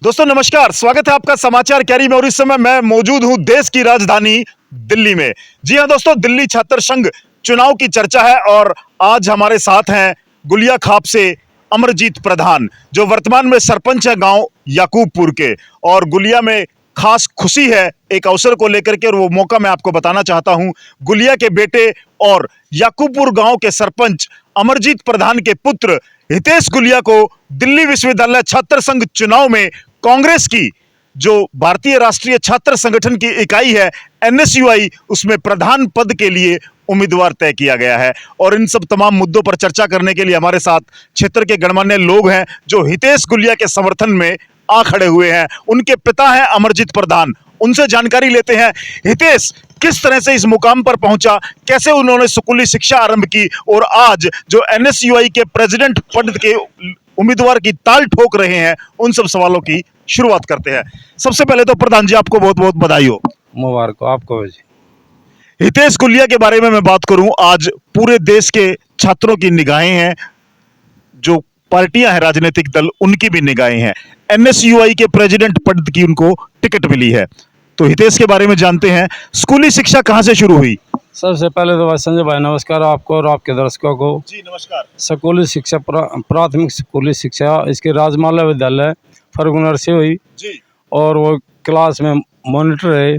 दोस्तों नमस्कार, स्वागत है आपका समाचार कैरी में। और इस समय मैं मौजूद हूं देश की राजधानी दिल्ली में। जी हां दोस्तों, दिल्ली छात्र संघ चुनाव की चर्चा है और आज हमारे साथ हैं गुलिया खाप से अमरजीत प्रधान, जो वर्तमान में सरपंच है गांव याकूबपुर के। और गुलिया में खास खुशी है एक अवसर को लेकर के, और वो मौका मैं आपको बताना चाहता हूं। गुलिया के बेटे और याकूबपुर गांव के सरपंच अमरजीत प्रधान के पुत्र हितेश गुलिया को दिल्ली विश्वविद्यालय छात्र संघ चुनाव में कांग्रेस की जो भारतीय राष्ट्रीय छात्र संगठन की इकाई है एनएसयूआई, उसमें प्रधान पद के लिए उम्मीदवार तय किया गया है। और इन सब तमाम मुद्दों पर चर्चा करने के लिए हमारे साथ क्षेत्र के गणमान्य लोग हैं जो हितेश गुलिया के समर्थन में आ खड़े हुए हैं। उनके पिता हैं अमरजीत प्रधान, उनसे जानकारी लेते हैं। हितेश किस तरह से इस मुकाम पर पहुंचा, कैसे उन्होंने स्कूली शिक्षा आरंभ की, और आज जो एनएसयूआई के प्रेसिडेंट पद के उम्मीदवार की ताल ठोक रहे हैं, उन सब सवालों की शुरुआत करते हैं। सबसे पहले तो प्रधान जी, आपको बहुत बहुत बधाई हो। मुबारक हो आपको भी। हितेश गुलिया के बारे में मैं बात करूं, आज पूरे देश के छात्रों की निगाहें हैं, जो पार्टियां हैं राजनीतिक दल, उनकी भी निगाहें हैं। एनएसयूआई के प्रेसिडेंट पद की उनको टिकट मिली है, तो हितेश के बारे में जानते हैं। स्कूली शिक्षा कहां से शुरू हुई? सबसे पहले तो भाई संजय भाई नमस्कार आपको और आपके दर्शकों को। जी नमस्कार। स्कूली शिक्षा प्राथमिक स्कूली शिक्षा इसके राजमाला विद्यालय फर्गुनर से हुई जी। और वो क्लास में मॉनिटर रहे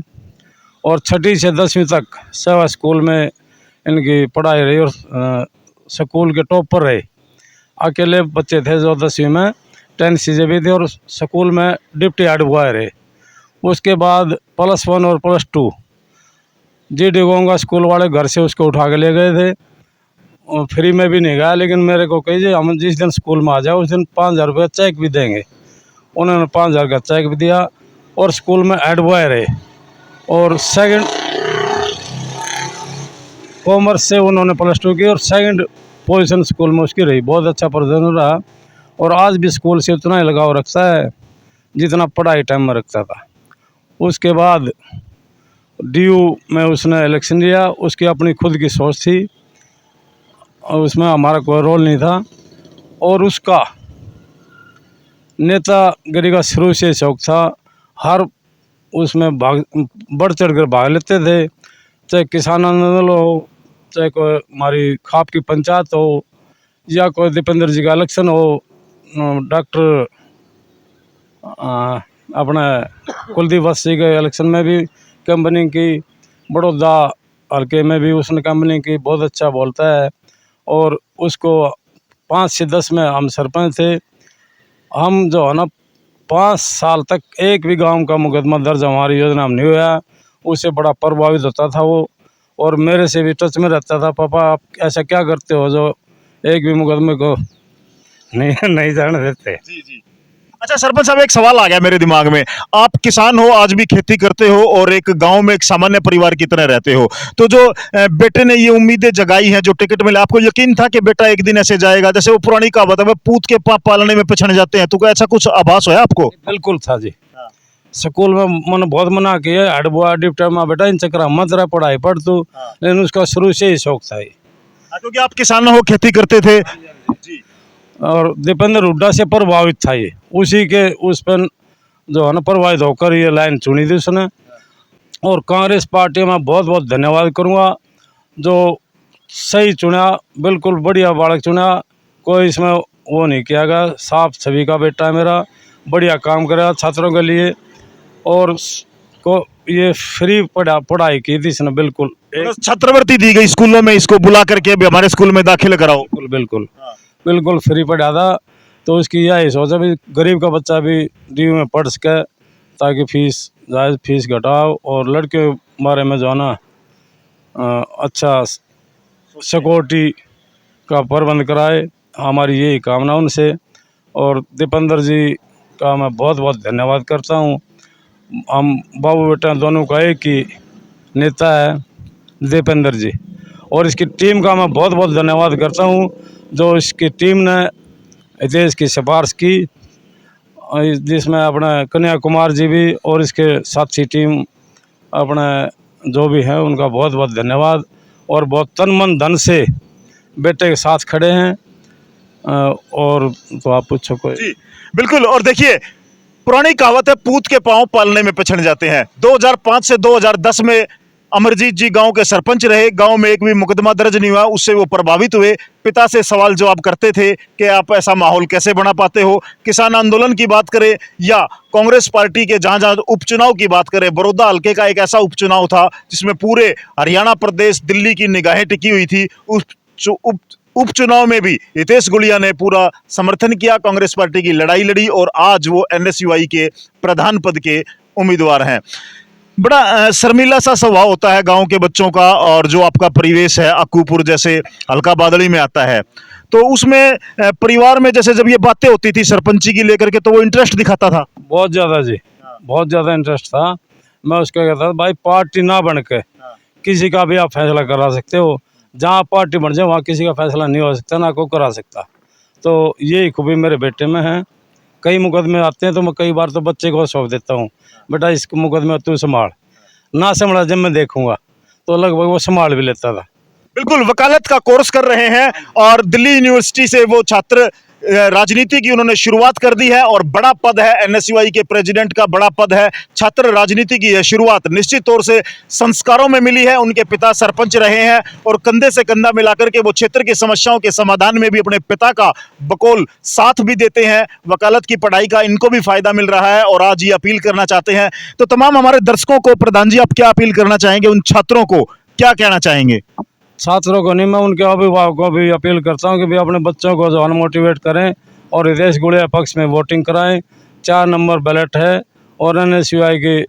और 6ठी से 10वीं तक सेवा स्कूल में इनकी पढ़ाई रही और स्कूल के टॉप पर रहे। अकेले बच्चे थे जो 10वीं में 10 चीज़ें भी थी और स्कूल में डिप्टी हेड बॉय रहे। उसके बाद +1 और +2 जी.डी. गोंगा स्कूल वाले घर से उसको उठा के ले गए थे और फ्री में भी नहीं गया, लेकिन मेरे को कही हम जिस दिन स्कूल में आ जाए उस दिन 5,000 रुपये चेक भी देंगे। उन्होंने 5,000 का चेक भी दिया और स्कूल में हेड बॉय रहे। और सेकंड कॉमर्स से उन्होंने +2 की और सेकंड पोजीशन स्कूल में उसकी रही। बहुत अच्छा प्रदर्शन रहा और आज भी स्कूल से उतना ही लगाव रखता है जितना पढ़ाई टाइम में रखता था। उसके बाद डीयू में उसने इलेक्शन लिया, उसकी अपनी खुद की सोच थी और उसमें हमारा कोई रोल नहीं था। और उसका नेतागिरी का शुरू से शौक था, हर उसमें भाग बढ़ चढ़ कर भाग लेते थे, चाहे किसान आंदोलन हो, चाहे कोई हमारी खाप की पंचायत हो, या कोई दीपेंद्र जी का इलेक्शन हो, डॉक्टर अपने कुलदीप वत्स जी के इलेक्शन में भी कंपनी की, बड़ौदा हल्के में भी उसने कंपनी की, बहुत अच्छा बोलता है। और उसको 5 से 10 में हम सरपंच थे। हम जो है ना 5 साल तक एक भी गांव का मुकदमा दर्ज हमारी योजना में नहीं हुआ। उससे बड़ा प्रभावित होता था वो और मेरे से भी टच में रहता था। पापा आप ऐसा क्या करते हो जो एक भी मुकदमे को नहीं जाने देते। जी जी। अच्छा सरपंच साहब, एक सवाल आ गया मेरे दिमाग में। आप किसान हो, आज भी खेती करते हो और एक गांव में एक सामान्य परिवार की तरह रहते हो, तो जो बेटे ने ये उम्मीदें जगाई हैं, जो टिकट मिला, आपको यकीन था कि बेटा एक दिन ऐसे जाएगा? जैसे वो पुरानी कहावत है, वह पूत के पाप पालने में पिछड़ जाते हैं, तो क्या ऐसा कुछ आभास होया आपको? बिल्कुल था जी। स्कूल में मैंने बहुत मना किया, हेड बॉय डिप्टी में बेटा इन चक्कर मत रहा, पढ़ाई पढ़ तू। लेकिन उसका शुरू से ही शौक था ये। क्योंकि आप किसान हो, खेती करते थे। जी। और दीपेंद्र हुड्डा से प्रभावित था ये, उसी के उस पर जो है ना प्रभावित होकर ये लाइन चुनी थी उसने। और कांग्रेस पार्टी में बहुत बहुत धन्यवाद करूँगा जो सही चुना, बिल्कुल बढ़िया बालक चुना। कोई इसमें वो नहीं किया गया, साफ छवि का बेटा है मेरा, बढ़िया काम करा छात्रों के लिए। और को ये फ्री पढ़ाई की थी इसने, बिल्कुल छात्रवृत्ति दी गई स्कूलों में, इसको बुला करके भी हमारे स्कूल में दाखिल कराओ। बिल्कुल बिल्कुल बिल्कुल फ्री पढ़ा था। तो उसकी यही सोचा भी गरीब का बच्चा भी डीयू में पढ़ सके, ताकि फीस घटाओ और लड़के के बारे में जो है ना अच्छा सिक्योरिटी का प्रबंध कराए। हमारी यही कामना उनसे। और दीपेंद्र जी का मैं बहुत बहुत धन्यवाद करता हूँ। हम बाबू बेटा दोनों का एक ही नेता है दीपेंद्र जी। और इसकी टीम का मैं बहुत बहुत धन्यवाद करता हूँ जो इसकी टीम ने हितेश की सिफारिश की, जिसमें अपने कन्या कुमार जी भी और इसके साथी टीम अपने जो भी हैं उनका बहुत बहुत धन्यवाद। और बहुत तन मन धन से बेटे के साथ खड़े हैं। और तो आप पूछो कोई। जी बिल्कुल। और देखिए, पुरानी कहावत है, पूत के पांव पालने में पछड़ जाते हैं। 2005 से 2010 में अमरजीत जी गांव के सरपंच रहे। गांव में एक भी मुकदमा दर्ज नहीं हुआ, उससे वो प्रभावित हुए। पिता से सवाल जवाब करते थे कि आप ऐसा माहौल कैसे बना पाते हो। किसान आंदोलन की बात करें या कांग्रेस पार्टी के जहां जहां उपचुनाव की बात करें, बड़ौदा हल्के का एक ऐसा उपचुनाव था जिसमें पूरे हरियाणा प्रदेश, दिल्ली की निगाहें टिकी हुई थी। उपचुनाव में भी हितेश गुलिया ने पूरा समर्थन किया, कांग्रेस पार्टी की लड़ाई लड़ी और आज वो एनएसयूआई के प्रधान पद के उम्मीदवार हैं। बड़ा शर्मीला सा स्वभाव होता है गांव के बच्चों का, और जो आपका परिवेश है अक्कूपुर जैसे हल्का बादली में आता है, तो उसमें परिवार में जैसे जब ये बातें होती थी सरपंची की लेकर के, तो वो इंटरेस्ट दिखाता था। बहुत ज़्यादा जी, बहुत ज़्यादा इंटरेस्ट था। मैं उसका कहता था भाई पार्टी ना बन के किसी का भी आप फैसला करा सकते हो, जहाँ पार्टी बन जाए वहाँ किसी का फैसला नहीं हो सकता, ना कोई करा सकता। तो यही खूबी मेरे बेटे में है। कई मुकदमे आते हैं तो मैं कई बार तो बच्चे को सौंप देता हूँ, बेटा इस मुकदमे तू संभाल, ना संभाला जब मैं देखूंगा, तो लगभग वो संभाल भी लेता था। बिल्कुल, वकालत का कोर्स कर रहे हैं और दिल्ली यूनिवर्सिटी से वो छात्र राजनीति की उन्होंने शुरुआत कर दी है और बड़ा पद है एनएसयूआई के प्रेसिडेंट का, बड़ा पद है। छात्र राजनीति की यह शुरुआत निश्चित तौर से संस्कारों में मिली है। उनके पिता सरपंच रहे हैं और कंधे से कंधा मिलाकर के वो क्षेत्र की समस्याओं के समाधान में भी अपने पिता का बकौल साथ भी देते हैं। वकालत की पढ़ाई का इनको भी फायदा मिल रहा है और आज ये अपील करना चाहते हैं। तो तमाम हमारे दर्शकों को प्रधान जी आप क्या अपील करना चाहेंगे, उन छात्रों को क्या कहना चाहेंगे? छात्रों को नहीं, मैं उनके अभिभावकों को भी अपील करता हूँ कि भी अपने बच्चों को जो मोटिवेट करें और हितेश गुलिया पक्ष में वोटिंग कराएं। 4 नंबर बैलेट है और एनएसयूआई की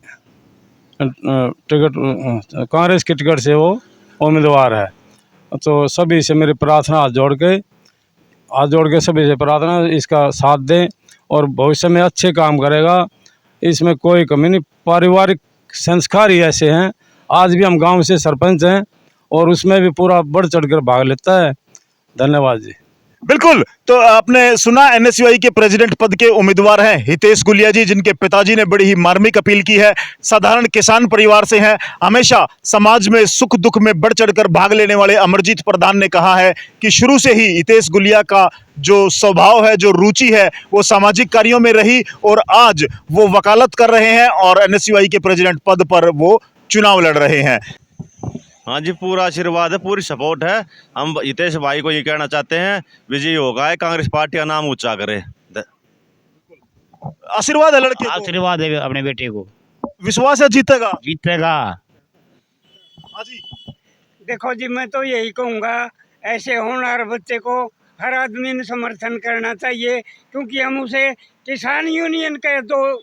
टिकट, कांग्रेस की टिकट से वो उम्मीदवार है। तो सभी से मेरी प्रार्थना, हाथ जोड़ के सभी से प्रार्थना, इसका साथ दें और भविष्य में अच्छे काम करेगा, इसमें कोई कमी नहीं। पारिवारिक संस्कार ही ऐसे हैं। आज भी हम गांव से सरपंच हैं और उसमें भी पूरा बढ़ चढ़कर भाग लेता है। धन्यवाद जी। बिल्कुल, तो आपने सुना एनएसयूआई के प्रेसिडेंट पद के उम्मीदवार हैं हितेश गुलिया जी, जिनके पिताजी ने बड़ी ही मार्मिक अपील की है। साधारण किसान परिवार से हैं, हमेशा समाज में सुख दुख में बढ़ चढ़कर भाग लेने वाले अमरजीत प्रधान ने कहा है कि शुरू से ही हितेश गुलिया का जो स्वभाव है, जो रुचि है, वो सामाजिक कार्यों में रही और आज वो वकालत कर रहे हैं और एनएसयूआई के प्रेसिडेंट पद पर वो चुनाव लड़ रहे हैं। हाँ जी, पूरा आशीर्वाद है, पूरी सपोर्ट है। हम हितेश भाई को ये कहना चाहते हैं विजयी होगा है, कांग्रेस पार्टी का नाम ऊंचा करे। आशीर्वाद है लड़के को, आशीर्वाद है अपने बेटे को, विश्वास है जीतेगा। जीतेगा। हाँ जी, देखो जी, मैं तो यही कहूँगा, ऐसे होनहार बच्चे को हर आदमी ने समर्थन करना चाहिए, क्योंकि हम उसे किसान यूनियन के तो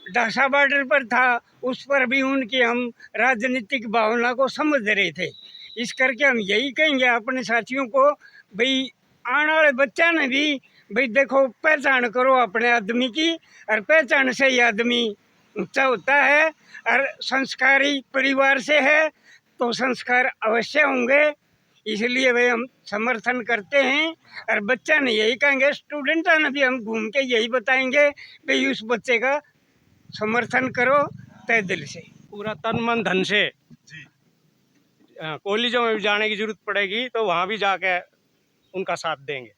ढासा बॉर्डर पर था, उस पर भी उनकी हम राजनीतिक भावना को समझ रहे थे। इस करके हम यही कहेंगे अपने साथियों को, भाई आने वाले बच्चा ने भी भाई देखो, पहचान करो अपने आदमी की, और पहचान से ही आदमी ऊंचा होता है। और संस्कारी परिवार से है तो संस्कार अवश्य होंगे, इसलिए भाई हम समर्थन करते हैं। और बच्चा ने यही कहेंगे, स्टूडेंटा ने भी हम घूम के यही बताएंगे भाई उस बच्चे का समर्थन करो तय दिल से, पूरा तन मन धन से। कॉलेजों में भी जाने की जरूरत पड़ेगी तो वहाँ भी जाके उनका साथ देंगे।